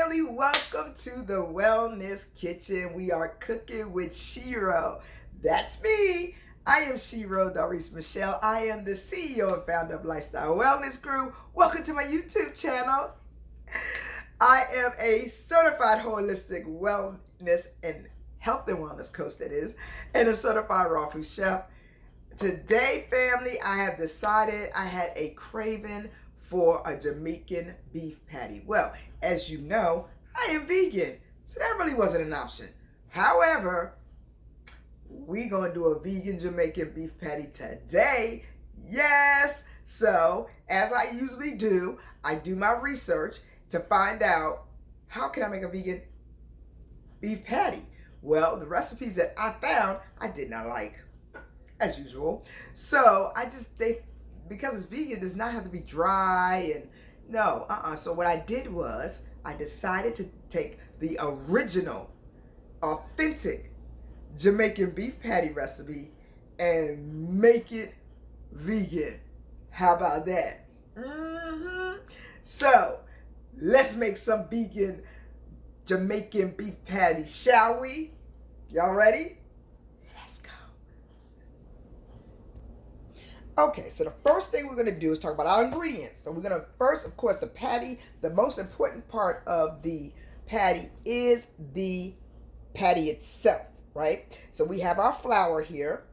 family, welcome to the Wellness Kitchen. We are cooking with Shiro. That's me. I am Shiro Doris Michelle. I am the CEO and founder of Lifestyle Wellness Group. Welcome to my YouTube channel. I am a certified holistic wellness and health and wellness coach, that is, and a certified raw food chef. Today, family, I have decided I had a craving for a Jamaican beef patty. Well, as you know, I am vegan, so that really wasn't an option. However, we're going to do a vegan Jamaican beef patty today. Yes! So, as I usually do, I do my research to find out how can I make a vegan beef patty. Well, the recipes that I found, I did not like, as usual. So, because it's vegan, it does not have to be dry and So what I did was I decided to take the original, authentic Jamaican beef patty recipe and make it vegan. How about that? So let's make some vegan Jamaican beef patty, shall we? Y'all ready? Okay, so the first thing we're going to do is talk about our ingredients. So we're going to first, of course, the patty. The most important part of the patty is the patty itself, right? So we have our flour here.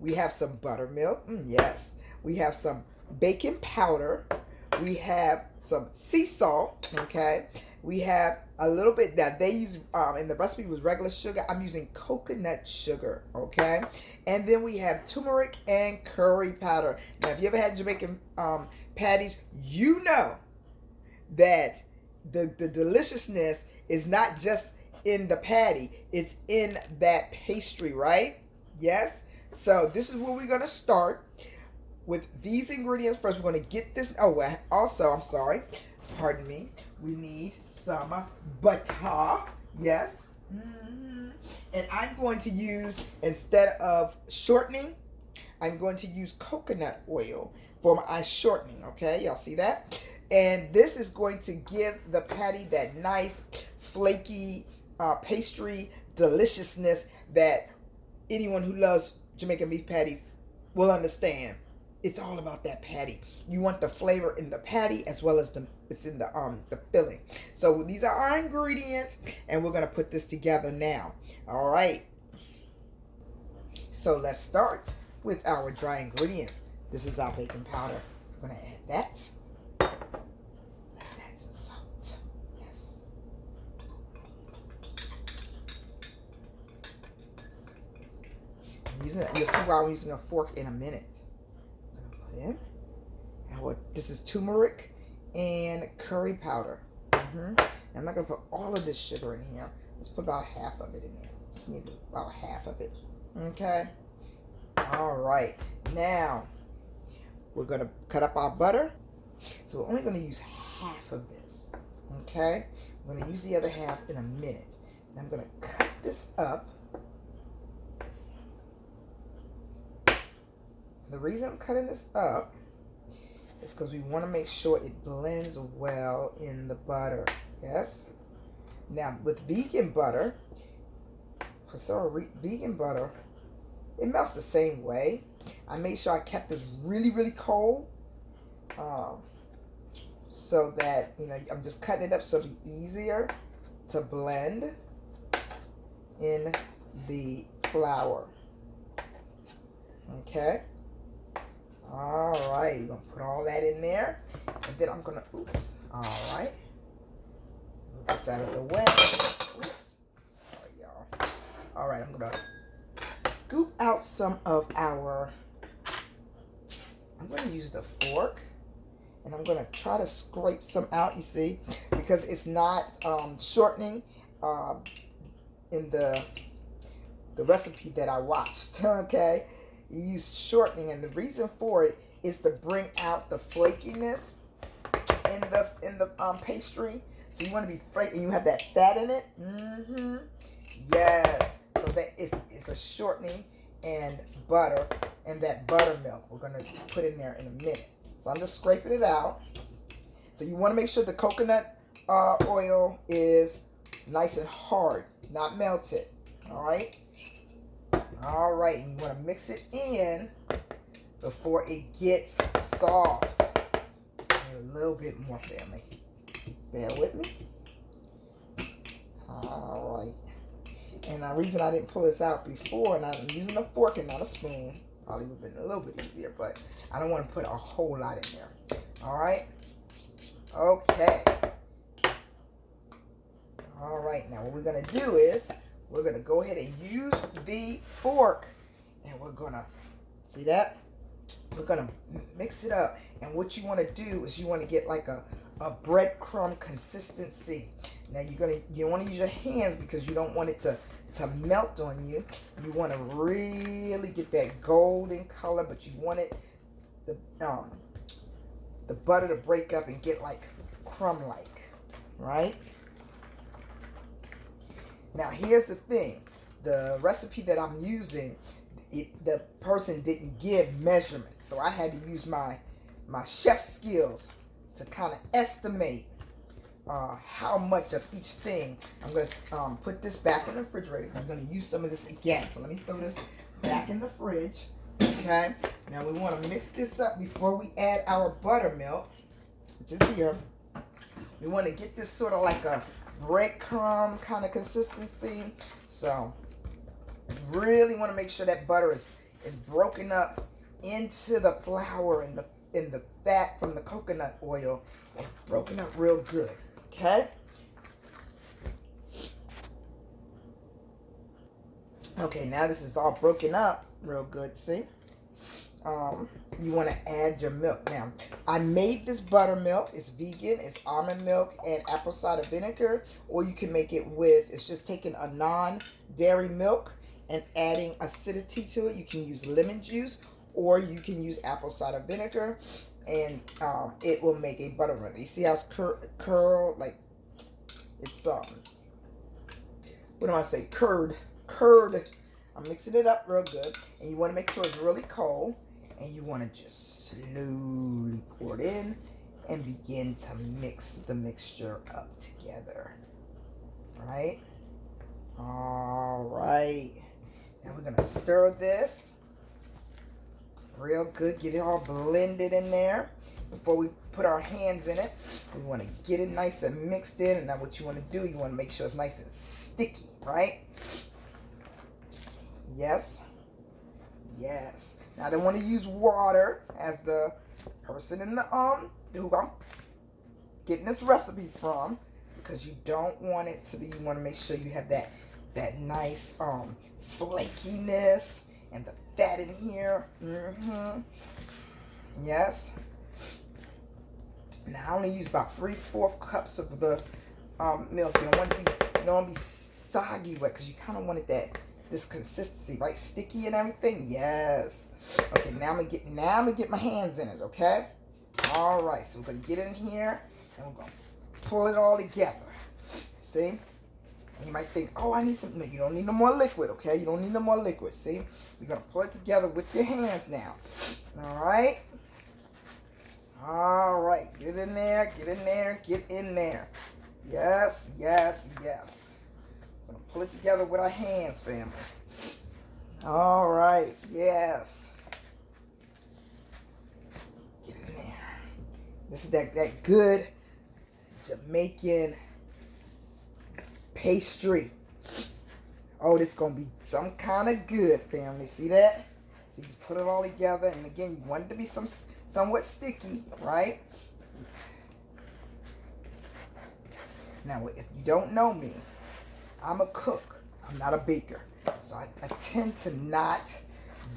We have some buttermilk. Yes. We have some baking powder. We have some sea salt, okay? We have a little bit that they use, in the recipe was regular sugar. I'm using coconut sugar, okay? And then we have turmeric and curry powder. Now, if you ever had Jamaican patties, you know that the deliciousness is not just in the patty. It's in that pastry, right? Yes? So this is where we're going to start with these ingredients. First, we're going to get this. Oh, also, I'm sorry. Pardon me. We need some butter. Yes. And I'm going to use, instead of shortening, I'm going to use coconut oil for my shortening. Okay, y'all see that? And this is going to give the patty that nice, flaky pastry deliciousness that anyone who loves Jamaican beef patties will understand. It's all about that patty. You want the flavor in the patty as well as it's in the filling. So these are our ingredients, and we're gonna put this together now. All right. So let's start with our dry ingredients. This is our baking powder. We're gonna add that. Let's add some salt. Yes. You'll see why I'm using a fork in a minute. In. This is turmeric and curry powder. I'm not going to put all of this sugar in here. Let's put about half of it in there. Just need about half of it. Okay. All right. Now, we're going to cut up our butter. So we're only going to use half of this. Okay. I'm going to use the other half in a minute. And I'm going to cut this up. The reason I'm cutting this up is because we want to make sure it blends well in the butter. Yes? Now, with vegan butter, vegan butter, it melts the same way. I made sure I kept this really, really cold so that, I'm just cutting it up so it'll be easier to blend in the flour. Okay? All right, we're going to put all that in there. And then I'm going to, all right. Move this out of the way. Sorry, y'all. All right, I'm going to scoop out some of I'm going to use the fork. And I'm going to try to scrape some out, you see, because it's not shortening in the recipe that I watched, okay? You use shortening, and the reason for it is to bring out the flakiness in the pastry. So you want to be flaky, and you have that fat in it. Yes. So that it's a shortening and butter and that buttermilk we're gonna put in there in a minute. So I'm just scraping it out. So you want to make sure the coconut oil is nice and hard, not melted. All right. All right, and you want to mix it in before it gets soft. A little bit more, family. Bear with me. All right. And the reason I didn't pull this out before, and I'm using a fork and not a spoon, probably would have been a little bit easier, but I don't want to put a whole lot in there. All right. Okay. All right. Now what we're going to do is we're going to go ahead and use the fork, and we're going to, see that? We're going to mix it up. And what you want to do is you want to get like a breadcrumb consistency. Now you want to use your hands because you don't want it to melt on you. You want to really get that golden color, but you want it the butter to break up and get like crumb-like, right? Now here's the thing. The recipe that I'm using, the person didn't give measurements, so I had to use my chef skills to kind of estimate how much of each thing. I'm going to put this back in the refrigerator. I'm going to use some of this again. So let me throw this back in the fridge. Okay. Now we want to mix this up before we add our buttermilk, which is here. We want to get this sort of like a breadcrumb kind of consistency. So really want to make sure that butter is broken up into the flour and the fat from the coconut oil is broken up real good. Okay. Okay, now this is all broken up real good. See? You want to add your milk. Now, I made this buttermilk. It's vegan. It's almond milk and apple cider vinegar. Or you can make it with, it's just taking a non-dairy milk and adding acidity to it. You can use lemon juice or you can use apple cider vinegar. And it will make a buttermilk. You see how it's curled? Like, it's, what do I say? Curd. I'm mixing it up real good. And you want to make sure it's really cold. And you want to just slowly pour it in and begin to mix the mixture up together. Right? All right. Now we're going to stir this real good. Get it all blended in there. Before we put our hands in it, we want to get it nice and mixed in. And now what you want to do, you want to make sure it's nice and sticky, right? Yes. Yes. Now I don't want to use water as the person in the who I'm getting this recipe from, because you don't want it to be, you want to make sure you have that nice flakiness and the fat in here. Yes. Now I only use about 3/4 cups of the milk. You don't want to be soggy wet, because you kind of wanted this consistency, right? Sticky and everything. Yes. Okay, now I'm gonna get my hands in it, okay? All right, so we're gonna get in here and we're gonna pull it all together. See? And you might think, oh, I need some. No, you don't need no more liquid, okay? You don't need no more liquid. See? You're gonna pull it together with your hands now. All right. All right. Get in there. Get in there. Get in there. Yes. Yes. Yes. We're gonna pull it together with our hands, family. All right. Yes. Get in there. This is that good Jamaican pastry. Oh, this is going to be some kind of good, family. See that? So you just put it all together. And again, you want it to be somewhat sticky, right? Now, if you don't know me, I'm a cook. I'm not a baker. So I tend to not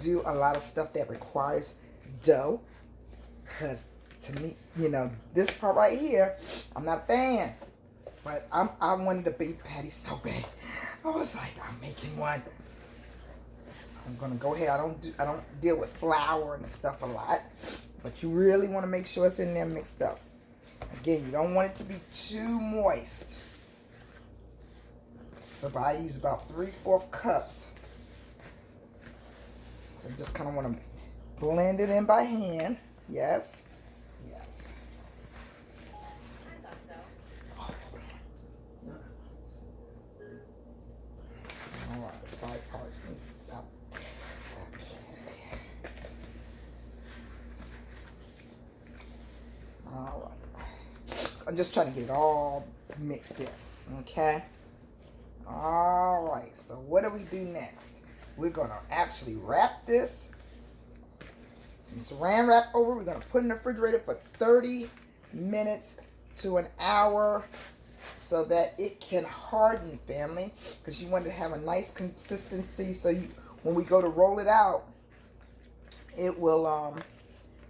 do a lot of stuff that requires dough. Because to me, this part right here, I'm not a fan. But I wanted a beef patty so bad. I was like, I'm making one. I'm gonna go ahead. I don't deal with flour and stuff a lot. But you really want to make sure it's in there mixed up. Again, you don't want it to be too moist. So I use about 3/4 cups. So just kind of want to blend it in by hand. Yes. Yes. I thought so. side parts. Okay. All right. So I'm just trying to get it all mixed in. Okay. All right. So what do we do next? We're gonna actually wrap this. Some saran wrap over. We're gonna put in the refrigerator for 30 minutes to an hour so that it can harden, family, because you want to have a nice consistency so you, when we go to roll it out, it will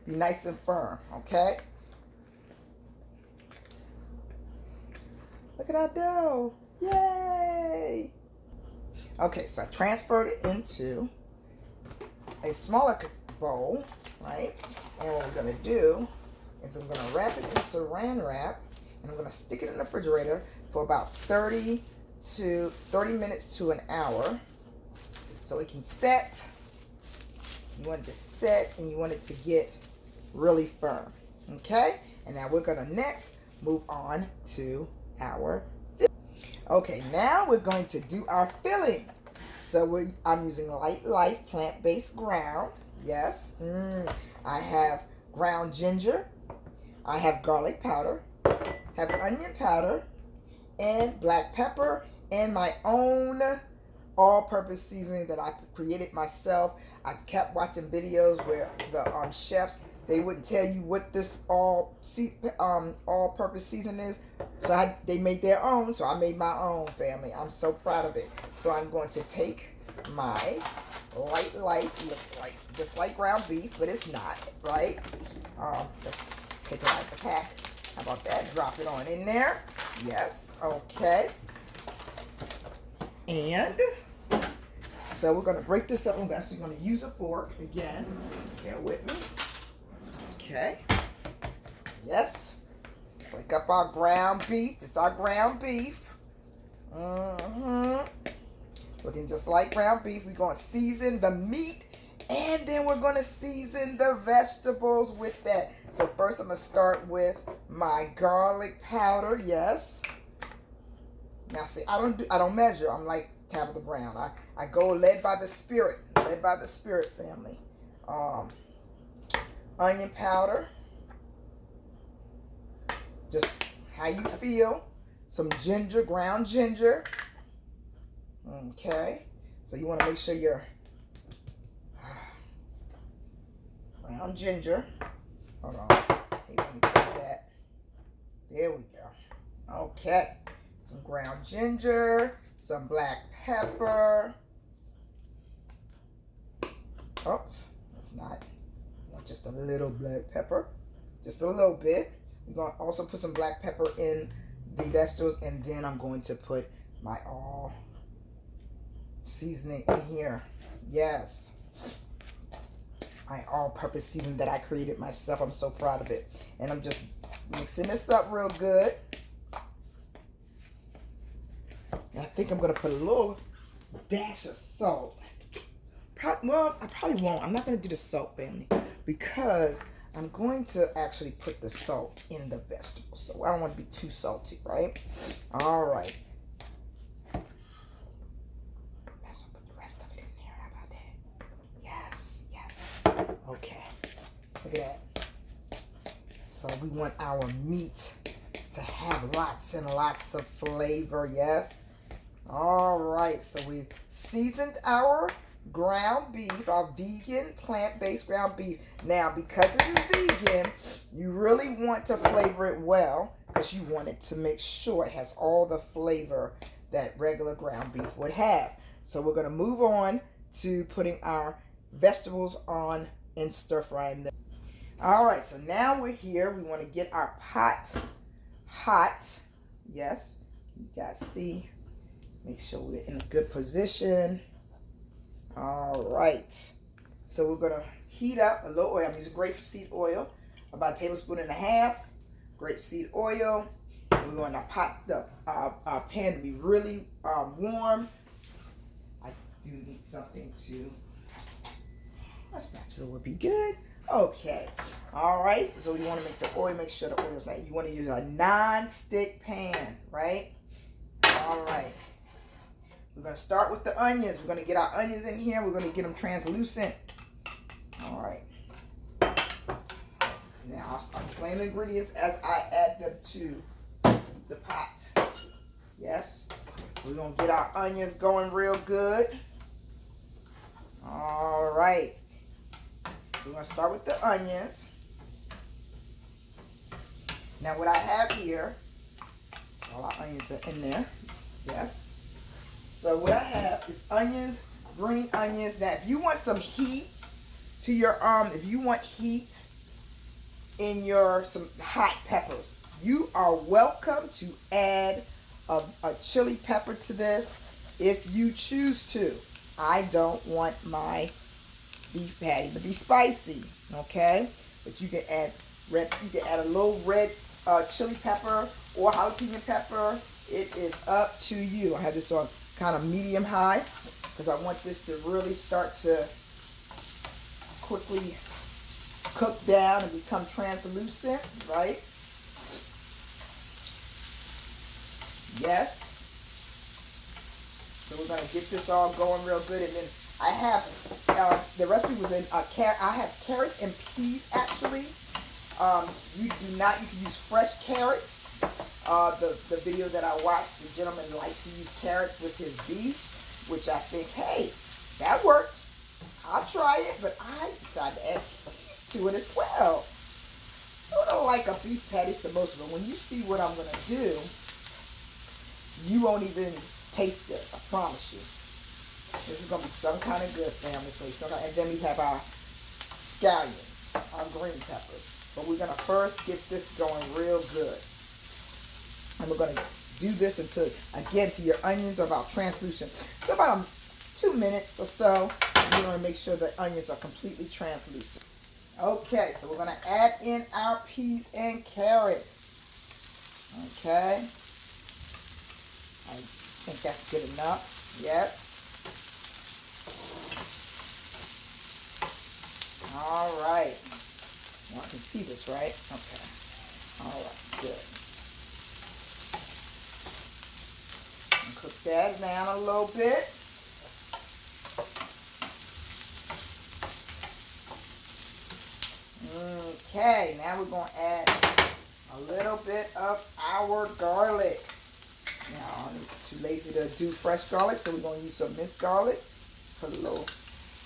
be nice and firm. Okay, look at our dough. Yay. Okay, so I transferred it into a smaller bowl, right? And what we're going to do is I'm going to wrap it in saran wrap, and I'm going to stick it in the refrigerator for about 30 minutes to an hour so it can set. You want it to set and you want it to get really firm. Okay? And now we're going to next move on to our filling. Okay, now we're going to do our filling. So I'm using Light Life plant-based ground. Yes. I have ground ginger. I have garlic powder. Have onion powder and black pepper and my own all-purpose seasoning that I created myself. I kept watching videos where the chefs, they wouldn't tell you what this all-purpose seasoning is, so they made their own. So I made my own, family. I'm so proud of it. So I'm going to take my Light Life, look like just like ground beef, but it's not, right? Let's take it out of the pack. How about that? Drop it on in there. Yes. Okay. And so we're going to break this up. I'm actually going to use a fork again. Bear with me. Okay. Yes. Break up our ground beef. This is our ground beef. Looking just like ground beef. We're going to season the meat, and then we're going to season the vegetables with that. So first I'm going to start with my garlic powder. Yes. Now see, I don't measure. I'm like Tabitha Brown. I go led by the Spirit. Led by the Spirit, family. Onion powder. Just how you feel. Some ginger, ground ginger. Okay. So you want to make sure your ground ginger. Hold on. Hey, when it does that. There we go. Okay. Some ground ginger, some black pepper. Oops, that's not. Just a little black pepper. Just a little bit. We're going to also put some black pepper in the vegetables, and then I'm going to put my all seasoning in here. Yes. My all-purpose seasoning that I created myself. I'm so proud of it. And I'm just mixing this up real good. And I think I'm going to put a little dash of salt. Well, I probably won't. I'm not going to do the salt, family, because I'm going to actually put the salt in the vegetables. So I don't want to be too salty, right? All right. Let's put the rest of it in there. How about that? Yes, yes. Okay. Look at that. So we want our meat to have lots and lots of flavor, yes? All right, so we seasoned our ground beef, our vegan plant-based ground beef. Now, because this is vegan, you really want to flavor it well, because you want it to make sure it has all the flavor that regular ground beef would have. So we're going to move on to putting our vegetables on and stir frying them. All right, so now we're here. We want to get our pot hot. Yes, you guys see. Make sure we're in a good position. All right. So we're going to heat up a little oil. I'm using grapeseed oil, about a tablespoon and a half. Grapeseed oil. We want our pan to be really warm. I do need something to, a spatula would be good. Okay. All right. So you want to make the oil, make sure the oil is light. You want to use a non-stick pan, right? All right. We're going to start with the onions. We're going to get our onions in here. We're going to get them translucent. All right. Now I'll explain the ingredients as I add them to the pot. Yes. So we're going to get our onions going real good. All right. So we're going to start with the onions. Now what I have here, all our onions are in there. Yes. So what I have is onions, green onions. Now if you want some heat to your if you want heat in some hot peppers, you are welcome to add a chili pepper to this if you choose to. I don't want my beef patty to be spicy, okay? But you can add a little red chili pepper or jalapeno pepper. It is up to you. I have this on kind of medium high because I want this to really start to quickly cook down and become translucent, right? Yes. So we're going to get this all going real good. And then I have, the recipe was in, I have carrots and peas actually. You can use fresh carrots. The video that I watched, the gentleman liked to use carrots with his beef, which I think, hey, that works. I'll try it, but I decided to add peas to it as well. Sort of like a beef patty samosa, but when you see what I'm going to do, you won't even taste this, I promise you. This is going to be some kind of good, family. It's going to be some kind, and then we have our scallions, our green peppers. But we're going to first get this going real good. And we're going to do this until your onions are about translucent. So about 2 minutes or so, we want to make sure the onions are completely translucent. Okay, so we're going to add in our peas and carrots. Okay. I think that's good enough. Yes. All right. Well, I can see this, right? Okay. All right, good. And cook that down a little bit. Okay, now we're going to add a little bit of our garlic. Now, I'm too lazy to do fresh garlic, so we're going to use some minced garlic. Put a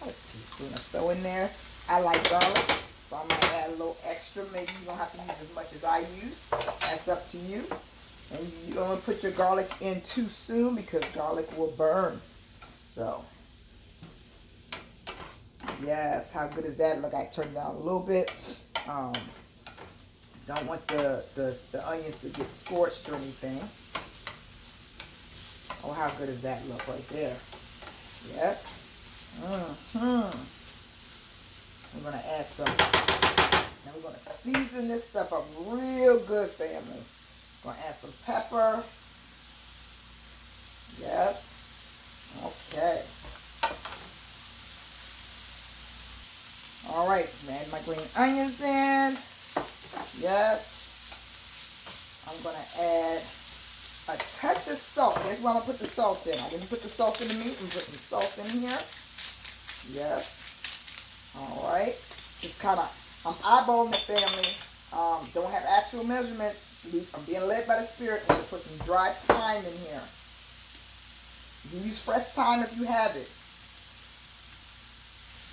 teaspoon or so in there. I like garlic, so I might add a little extra. Maybe you don't have to use as much as I use. That's up to you. And you don't want to put your garlic in too soon because garlic will burn. So, yes, how good is that? Look, I turned it down a little bit. Don't want the onions to get scorched or anything. Oh, how good does that look right there? Yes. We're going to add some. Now we're going to season this stuff up real good, family. Going to add some pepper. Yes. Okay. All right. Add my green onions in. Yes. I'm going to add a touch of salt. Here's where I'm going to put the salt in. I didn't put the salt in the meat. I'm going to put some salt in here. Yes. All right. Just kind of, I'm eyeballing the family. Don't have actual measurements. I'm being led by the Spirit. I'm going to put some dry thyme in here. You can use fresh thyme if you have it.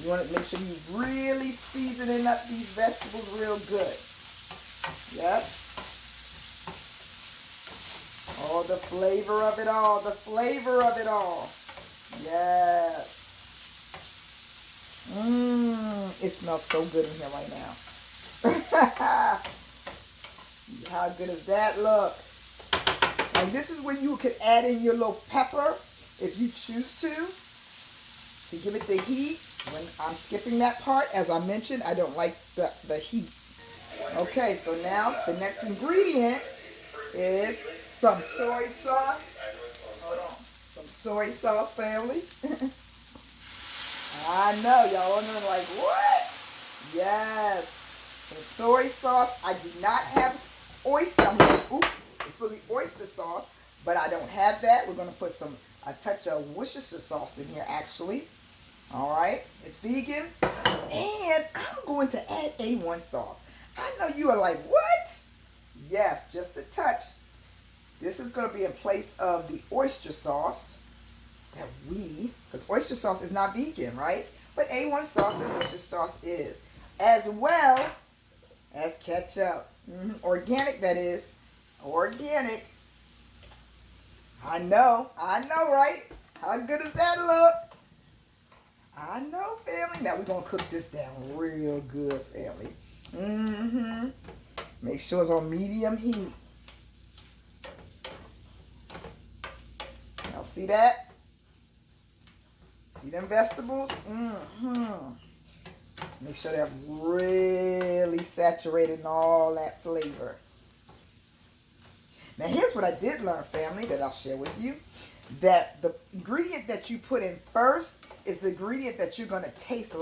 You want to make sure you really seasoning up these vegetables real good. Yes. Oh, the flavor of it all. The flavor of it all. Yes. It smells so good in here right now. How good does that look? And this is where you could add in your little pepper if you choose to give it the heat. When I'm skipping that part, as I mentioned, I don't like the heat. Okay, so now the next ingredient is some soy sauce. Hold on. Some soy sauce, family. I know, y'all wondering like, what? Yes. Some soy sauce. I do not have oyster. Oops. It's really oyster sauce, but I don't have that. We're going to put some a touch of Worcestershire sauce in here, actually. All right, it's vegan, and I'm going to add A1 sauce. I know you are like, what? Yes, just a touch. This is going to be in place of the oyster sauce that because oyster sauce is not vegan, right? But A1 sauce and oyster sauce is, as well as ketchup. Organic, that is. Organic. I know, right? How good does that look? I know, family. Now we're going to cook this down real good, family. Make sure it's on medium heat. Y'all see that? See them vegetables? Make sure they're really saturated in all that flavor. Now here's what I did learn, family, that I'll share with you. That the ingredient that you put in first is the ingredient that you're going to taste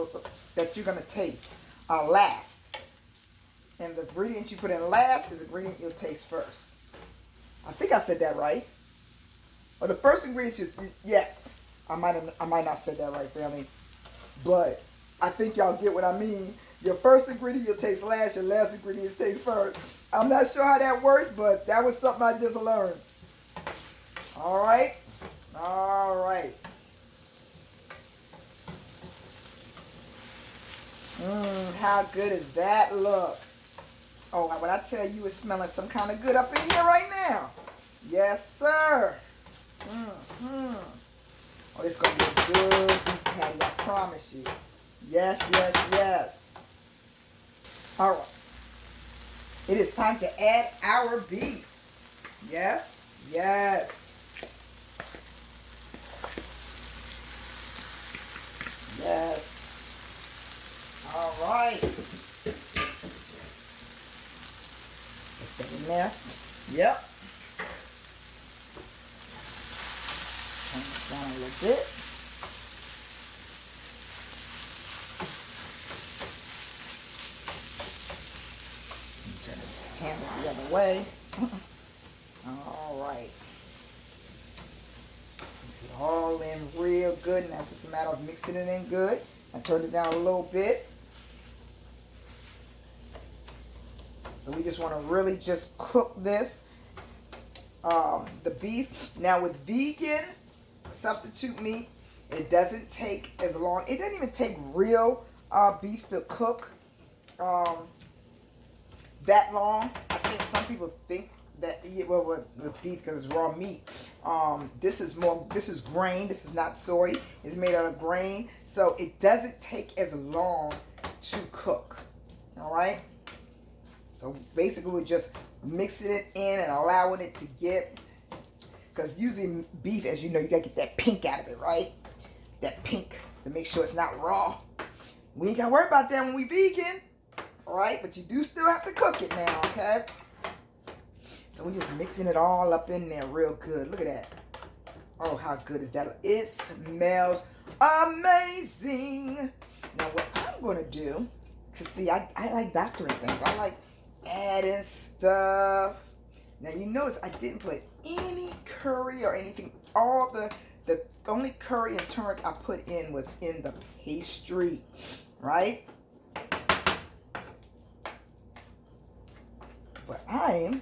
last. And the ingredient you put in last is the ingredient you'll taste first. I think I said that right. Or the first ingredient is just, yes. I might not say that right, family. But I think y'all get what I mean. Your first ingredient you'll taste last, your last ingredient taste first. I'm not sure how that works, but that was something I just learned. All right. How good does that look? Oh, when I tell you it's smelling some kind of good up in here right now. Yes, sir. Oh, this is going to be a good beef patty, I promise you. Yes. All right. It is time to add our beef. Yes. All right. Let's put it in there. Yep. Turn this down a little bit. Turn this handle the other way. All right. Mix it all in real good. Now it's just a matter of mixing it in good. I turned it down a little bit. So we just want to really just cook this, the beef. Now with vegan substitute meat, it doesn't take as long. It doesn't even take real beef to cook that long. I think some people think that, well, with beef because it's raw meat. This is grain. This is not soy. It's made out of grain, so it doesn't take as long to cook. All right. So basically, we're just mixing it in and allowing it to get, because usually beef, as you know, you gotta get that pink out of it, right? That pink to make sure it's not raw. We ain't gotta worry about that when we vegan, all right? But you do still have to cook it now, okay? So we're just mixing it all up in there real good. Look at that. Oh, how good is that? It smells amazing. Now what I'm gonna do, because see, I like doctoring things. I like adding stuff. Now you notice I didn't put any curry or anything. All the only curry and turmeric I put in was in the pastry, right? But I'm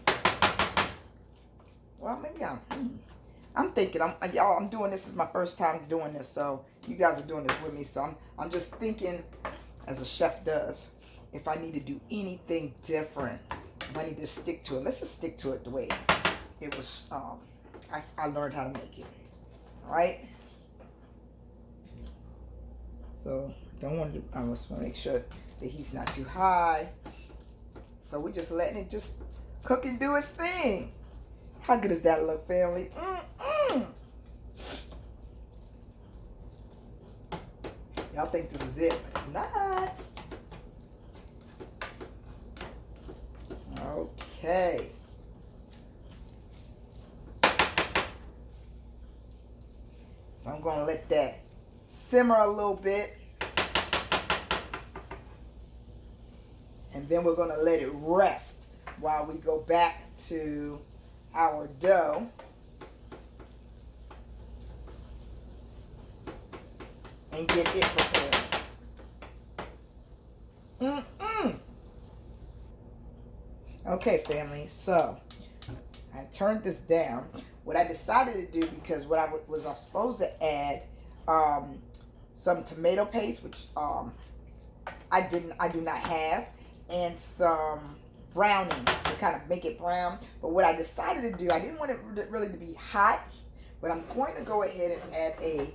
thinking, y'all, I'm doing this is my first time doing this, so you guys are doing this with me. So I'm just thinking, as a chef does, if I need to do anything different, if I need to stick to it, let's just stick to it the way it was. I learned how to make it. All right. So I just want to make sure the heat's not too high. So we're just letting it just cook and do its thing. How good does that look, family? Y'all think this is it, but it's not. Okay. So I'm going to let that simmer a little bit. And then we're going to let it rest while we go back to our dough. and get it prepared. Okay, family, so I turned this down. What I decided to do, because what I was supposed to add some tomato paste, which I do not have, and some browning to kind of make it brown. But what I decided to do, I didn't want it really to be hot, but I'm going to go ahead and add a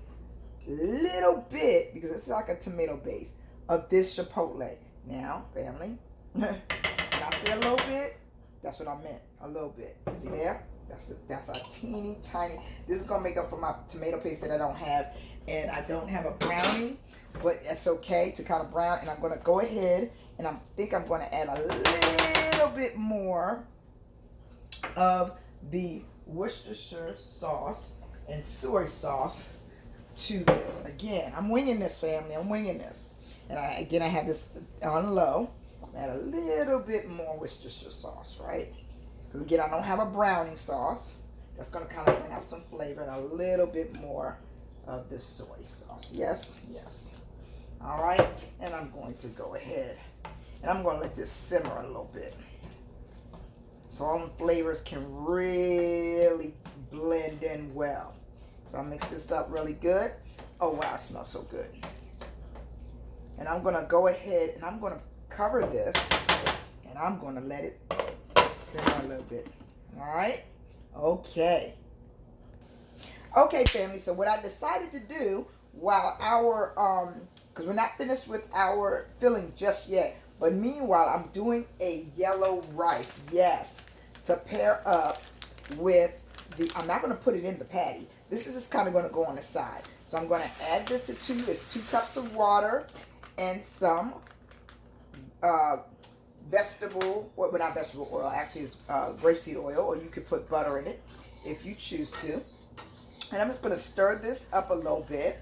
little bit, because this is like a tomato base, of this chipotle. Now, family, when I say a little bit, that's what I meant, a little bit. See there? That's a teeny tiny. This is gonna make up for my tomato paste that I don't have, and I don't have a browning, but that's okay to kind of brown. And I'm gonna go ahead and I think I'm gonna add a little bit more of the Worcestershire sauce and soy sauce to this. Again, I'm winging this, family. I'm winging this. And I have this on low. Add a little bit more Worcestershire sauce, right? Because again, I don't have a browning sauce. That's going to kind of bring out some flavor, and a little bit more of the soy sauce. Yes, yes. All right, and I'm going to go ahead and I'm going to let this simmer a little bit, so all the flavors can really blend in well. So I'll mix this up really good. Oh wow, it smells so good. And I'm going to go ahead and I'm going to cover this, and I'm going to let it simmer a little bit. All right? Okay. Okay, family, so what I decided to do while our, because we're not finished with our filling just yet, but meanwhile, I'm doing a yellow rice, yes, to pair up with the, I'm not going to put it in the patty. This is just kind of going to go on the side. So I'm going to add this to it's 2 cups of water and some vegetable, well, not vegetable oil, actually it's grapeseed oil, or you could put butter in it if you choose to. And I'm just going to stir this up a little bit,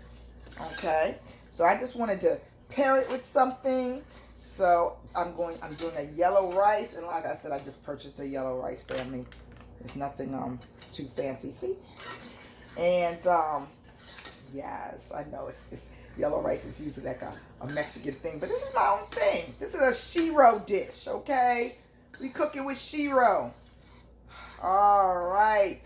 okay? So I just wanted to pair it with something. So I'm doing a yellow rice, and like I said, I just purchased a yellow rice, family. It's nothing too fancy, see? And yes, I know it's yellow rice is usually like a Mexican thing, but this is my own thing. This is a shiro dish, okay? We cook it with shiro. All right.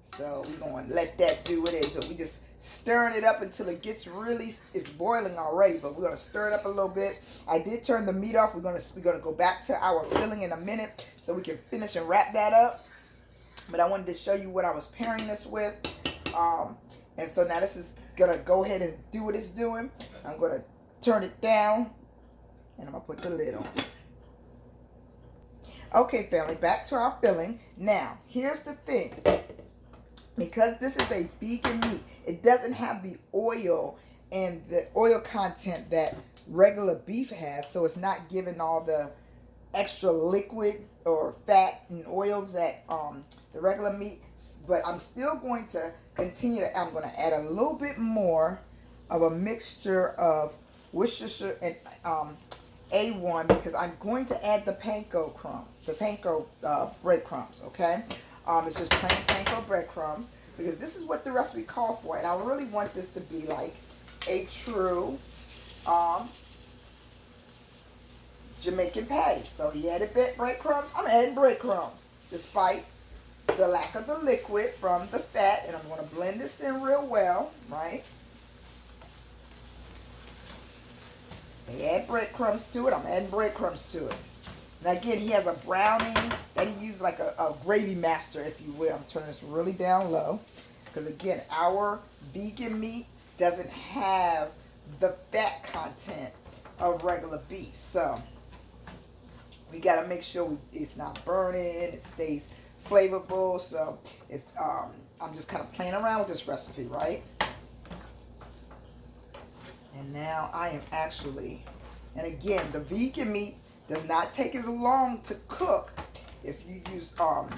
So we're going to let that do what it is. So we just stirring it up until it gets really, it's boiling already, but we're going to stir it up a little bit. I did turn the meat off. We're going to go back to our filling in a minute so we can finish and wrap that up. But I wanted to show you what I was pairing this with. And so now this is going to go ahead and do what it's doing. I'm going to turn it down, and I'm going to put the lid on. Okay, family, back to our filling. Now, here's the thing. Because this is a vegan meat, it doesn't have the oil and the oil content that regular beef has, so it's not giving all the extra liquid or fat and oils that the regular meat. But I'm still going to continue to, I'm going to add a little bit more of a mixture of Worcestershire and A1, because I'm going to add the panko breadcrumbs, okay? It's just plain panko breadcrumbs, because this is what the recipe called for, and I really want this to be like a true Jamaican patty. So he added breadcrumbs. I'm adding breadcrumbs, despite the lack of the liquid from the fat, and I'm going to blend this in real well, right? They add breadcrumbs to it. I'm adding breadcrumbs to it. Now again, he has a browning that he uses, like a gravy master, if you will. I'm turning this really down low, because again, our vegan meat doesn't have the fat content of regular beef. So we got to make sure it's not burning, it stays flavorful. So if I'm just kind of playing around with this recipe, right? And now I am actually, and again, the vegan meat does not take as long to cook if you use